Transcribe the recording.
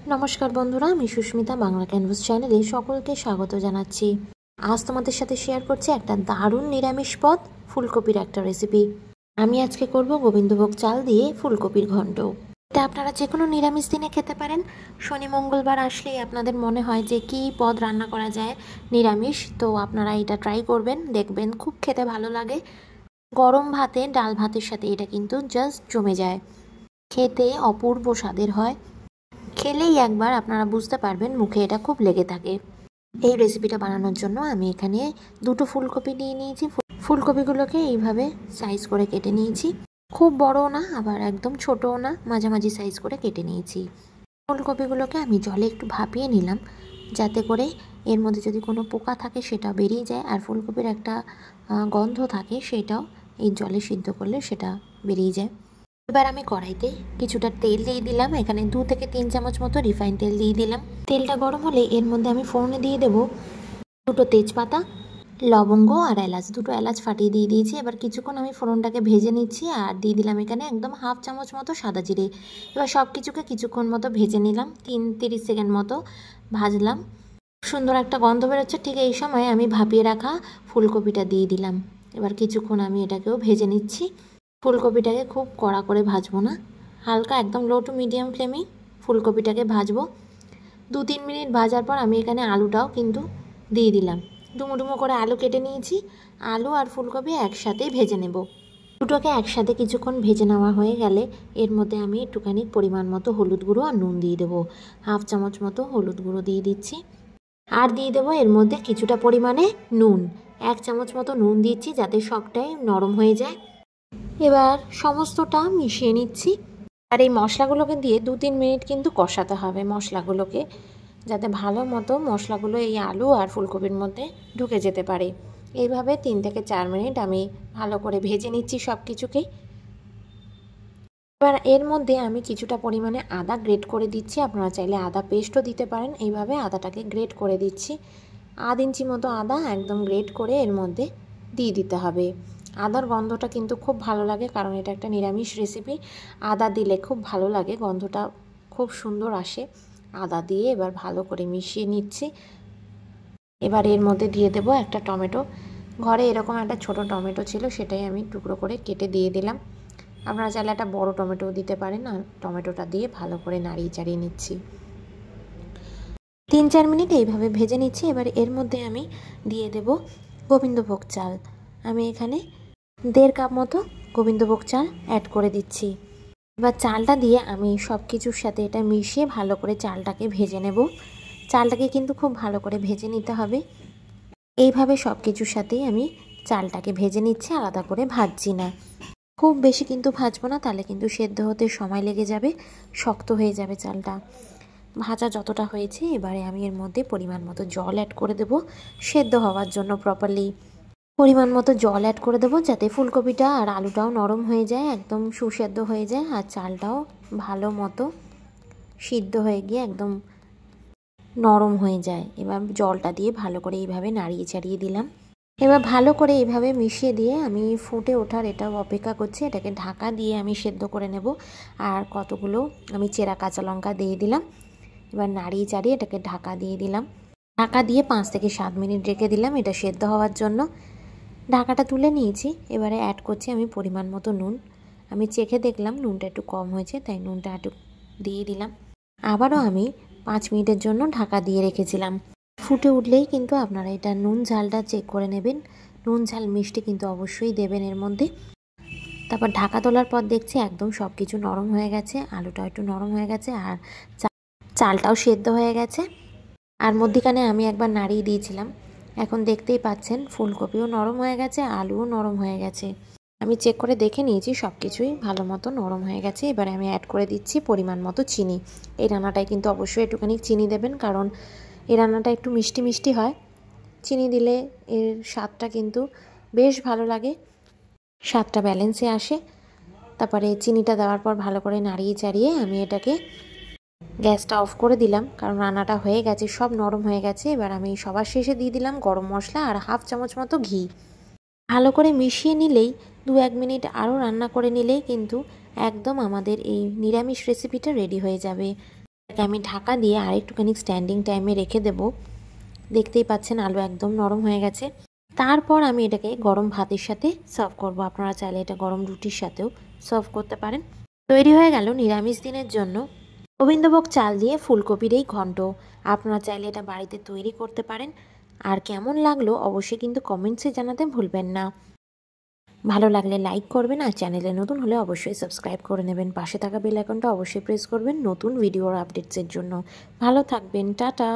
নমস্কার বন্ধুরা, আমি সুস্মিতা বাংলা ক্যানভাস চ্যানেলে সকলকে স্বাগত জানাচ্ছি। আজ তোমাদের সাথে শেয়ার করছি একটা দারুণ নিরামিষ পদ, ফুলকপির একটা রেসিপি। আমি আজকে করব গোবিন্দভোগ চাল দিয়ে ফুলকপির ঘন্ট। এটা আপনারা যে কোনো নিরামিষ দিনে খেতে পারেন। শনি মঙ্গলবার আসলেই আপনাদের মনে হয় যে কী পদ রান্না করা যায় নিরামিষ, তো আপনারা এটা ট্রাই করবেন, দেখবেন খুব খেতে ভালো লাগে। গরম ভাতে, ডাল ভাতের সাথে এটা কিন্তু জাস্ট জমে যায়, খেতে অপূর্ব স্বাদের হয়। খেলেই একবার আপনারা বুঝতে পারবেন, মুখে এটা খুব লেগে থাকে। এই রেসিপিটা বানানোর জন্য আমি এখানে দুটো ফুলকপি নিয়ে নিয়েছি। ফুলকপিগুলোকে এইভাবে সাইজ করে কেটে নিয়েছি। খুব বড়ও না, আবার একদম ছোটও না, মাঝামাঝি সাইজ করে কেটে নিয়েছি। ফুলকপিগুলোকে আমি জলে একটু ভাপিয়ে নিলাম, যাতে করে এর মধ্যে যদি কোনো পোকা থাকে সেটা বেরিয়ে যায়, আর ফুলকপির একটা গন্ধ থাকে সেটাও এই জলে সিদ্ধ করলে সেটা বেরিয়ে যায়। এবার আমি কড়াইতে কিছুটা তেল দিয়ে দিলাম। এখানে 2 থেকে 3 চামচ মতো রিফাইন তেল দিয়ে দিলাম। তেলটা গরম হলে এর মধ্যে আমি ফোড়নে দিয়ে দেব দুটো তেজপাতা, লবঙ্গ আর এলাচ। দুটো এলাচ ফাটিয়ে দিয়ে দিয়েছি। এবার কিছুক্ষণ আমি ফোড়নটাকে ভেজে নিচ্ছি, আর দিয়ে দিলাম এখানে একদম হাফ চামচ মতো সাদা জিরে। এবার সব কিছুকে কিছুক্ষণ মতো ভেজে নিলাম, 30 সেকেন্ড মতো ভাজলাম। সুন্দর একটা গন্ধ বেরোচ্ছে। ঠিক এই সময় আমি ভাপিয়ে রাখা ফুলকপিটা দিয়ে দিলাম। এবার কিছুক্ষণ আমি এটাকেও ভেজে নিচ্ছি। ফুলকপিটাকে খুব কড়া করে ভাজবো না, হালকা একদম লো টু মিডিয়াম ফ্লেমেই ফুলকপিটাকে ভাজবো। 2-3 মিনিট ভাজার পর আমি এখানে আলুটাও কিন্তু দিয়ে দিলাম। ডুমো ডুমো করে আলু কেটে নিয়েছি। আলু আর ফুলকপি একসাথেই ভেজে নেব। দুটোকে একসাথে কিছুক্ষণ ভেজে নেওয়া হয়ে গেলে এর মধ্যে আমি একটুখানি পরিমাণ মতো হলুদ গুঁড়ো আর নুন দিয়ে দেবো। হাফ চামচ মতো হলুদ গুঁড়ো দিয়ে দিচ্ছি, আর দিয়ে দেবো এর মধ্যে কিছুটা পরিমাণে নুন। 1 চামচ মতো নুন দিচ্ছি, যাতে সবটাই নরম হয়ে যায়। এবার সমস্তটা মিশিয়ে নিচ্ছি, আর এই মশলাগুলোকে দিয়ে 2-3 মিনিট কিন্তু কষাতে হবে মশলাগুলোকে, যাতে ভালো মতো মশলাগুলো এই আলু আর ফুলকপির মধ্যে ঢুকে যেতে পারে। এইভাবে 3 থেকে 4 মিনিট আমি ভালো করে ভেজে নিচ্ছি সব কিছুকেই। এবার এর মধ্যে আমি কিছুটা পরিমাণে আদা গ্রেট করে দিচ্ছি। আপনারা চাইলে আদা পেস্টও দিতে পারেন। এইভাবে আদাটাকে গ্রেট করে দিচ্ছি। 1/2 ইঞ্চি মতো আদা একদম গ্রেট করে এর মধ্যে দিয়ে দিতে হবে। আদার গন্ধটা কিন্তু খুব ভালো লাগে, কারণ এটা একটা নিরামিষ রেসিপি। আদা দিলে খুব ভালো লাগে, গন্ধটা খুব সুন্দর আসে। আদা দিয়ে এবার ভালো করে মিশিয়ে নিচ্ছি। এবার এর মধ্যে দিয়ে দেব একটা টমেটো। ঘরে এরকম একটা ছোট টমেটো ছিল, সেটাই আমি টুকরো করে কেটে দিয়ে দিলাম। আপনারা চাইলে একটা বড় টমেটোও দিতে পারেন। আর টমেটোটা দিয়ে ভালো করে নাড়িয়ে চাড়িয়ে নিচ্ছি। 3-4 মিনিট এইভাবে ভেজে নিচ্ছি। এবার এর মধ্যে আমি দিয়ে দেব গোবিন্দভোগ চাল। আমি এখানে 1.5 কাপ মতো গোবিন্দভোগ চাল অ্যাড করে দিচ্ছি। এবার চালটা দিয়ে আমি সব কিছুর সাথে এটা মিশিয়ে ভালো করে চালটাকে ভেজে নেব। চালটাকে কিন্তু খুব ভালো করে ভেজে নিতে হবে। এইভাবে সব কিছুর সাথেই আমি চালটাকে ভেজে নিচ্ছি, আলাদা করে ভাজছি না। খুব বেশি কিন্তু ভাজবো না, তাহলে কিন্তু সেদ্ধ হতে সময় লেগে যাবে, শক্ত হয়ে যাবে চালটা। ভাজা যতটা হয়েছে, এবারে আমি এর মধ্যে পরিমাণ মতো জল অ্যাড করে দেবো সেদ্ধ হওয়ার জন্য। প্রপারলি পরিমাণ মতো জল অ্যাড করে দেবো, যাতে ফুলকপিটা আর আলুটাও নরম হয়ে যায়, একদম সুসেদ্ধ হয়ে যায়, আর চালটাও ভালো মতো সিদ্ধ হয়ে গিয়ে একদম নরম হয়ে যায়। এবার জলটা দিয়ে ভালো করে এইভাবে নাড়িয়ে চাড়িয়ে দিলাম। এবার ভালো করে এইভাবে মিশিয়ে দিয়ে আমি ফুটে ওঠার এটাও অপেক্ষা করছি। এটাকে ঢাকা দিয়ে আমি সেদ্ধ করে নেব। আর কতগুলো আমি চেরা কাঁচা লঙ্কা দিয়ে দিলাম। এবার নাড়িয়ে চাড়িয়ে এটাকে ঢাকা দিয়ে দিলাম। ঢাকা দিয়ে 5 থেকে 7 মিনিট রেখে দিলাম এটা সেদ্ধ হওয়ার জন্য। ঢাকাটা তুলে নিয়েছি। এবারে অ্যাড করছি আমি পরিমাণ মতো নুন। আমি চেখে দেখলাম নুনটা একটু কম হয়েছে, তাই নুনটা একটু দিয়ে দিলাম। আবারও আমি 5 মিনিটের জন্য ঢাকা দিয়ে রেখেছিলাম। ফুটে উঠলেই কিন্তু আপনারা এটা নুন ঝালটা চেক করে নেবেন। নুন ঝাল মিষ্টি কিন্তু অবশ্যই দেবেন এর মধ্যে। তারপর ঢাকা তোলার পর দেখছি একদম সব কিছু নরম হয়ে গেছে, আলুটাও একটু নরম হয়ে গেছে, আর চালটাও সেদ্ধ হয়ে গেছে। আর মধ্যিখানে আমি একবার নাড়িয়ে দিয়েছিলাম। এখন দেখতেই পাচ্ছেন ফুলকপিও নরম হয়ে গেছে, আলুও নরম হয়ে গেছে। আমি চেক করে দেখে নিয়েছি সব কিছুই ভালো মতো নরম হয়ে গেছে। এবারে আমি অ্যাড করে দিচ্ছি পরিমাণ মতো চিনি। এই রান্নাটায় কিন্তু অবশ্যই একটুখানি চিনি দেবেন, কারণ এই রান্নাটা একটু মিষ্টি মিষ্টি হয়। চিনি দিলে এর স্বাদটা কিন্তু বেশ ভালো লাগে, স্বাদটা ব্যালেন্সে আসে। তারপরে চিনিটা দেওয়ার পর ভালো করে নাড়িয়ে চাড়িয়ে আমি এটাকে গ্যাসটা অফ করে দিলাম, কারণ রান্নাটা হয়ে গেছে, সব নরম হয়ে গেছে। এবার আমি সবার শেষে দিয়ে দিলাম গরম মশলা আর হাফ চামচ মতো ঘি। ভালো করে মিশিয়ে নিলেই 2-1 মিনিট আরও রান্না করে নিলেই কিন্তু একদম আমাদের এই নিরামিষ রেসিপিটা রেডি হয়ে যাবে। এটাকে আমি ঢাকা দিয়ে আরেকটুখানি স্ট্যান্ডিং টাইমে রেখে দেব। দেখতেই পাচ্ছেন আলু একদম নরম হয়ে গেছে। তারপর আমি এটাকে গরম ভাতের সাথে সার্ভ করব। আপনারা চাইলে এটা গরম রুটির সাথেও সার্ভ করতে পারেন। তৈরি হয়ে গেল নিরামিষ দিনের জন্য গোবিন্দভোগ চাল দিয়ে ফুলকপির এই ঘন্ট। আপনারা চাইলে এটা বাড়িতে তৈরি করতে পারেন। আর কেমন লাগলো অবশ্যই কিন্তু কমেন্টসে জানাতে ভুলবেন না। ভালো লাগলে লাইক করবেন, আর চ্যানেলে নতুন হলে অবশ্যই সাবস্ক্রাইব করে নেবেন। পাশে থাকা বেল আইকনটা অবশ্যই প্রেস করবেন নতুন ভিডিওর আপডেটসের জন্য। ভালো থাকবেন, টাটা।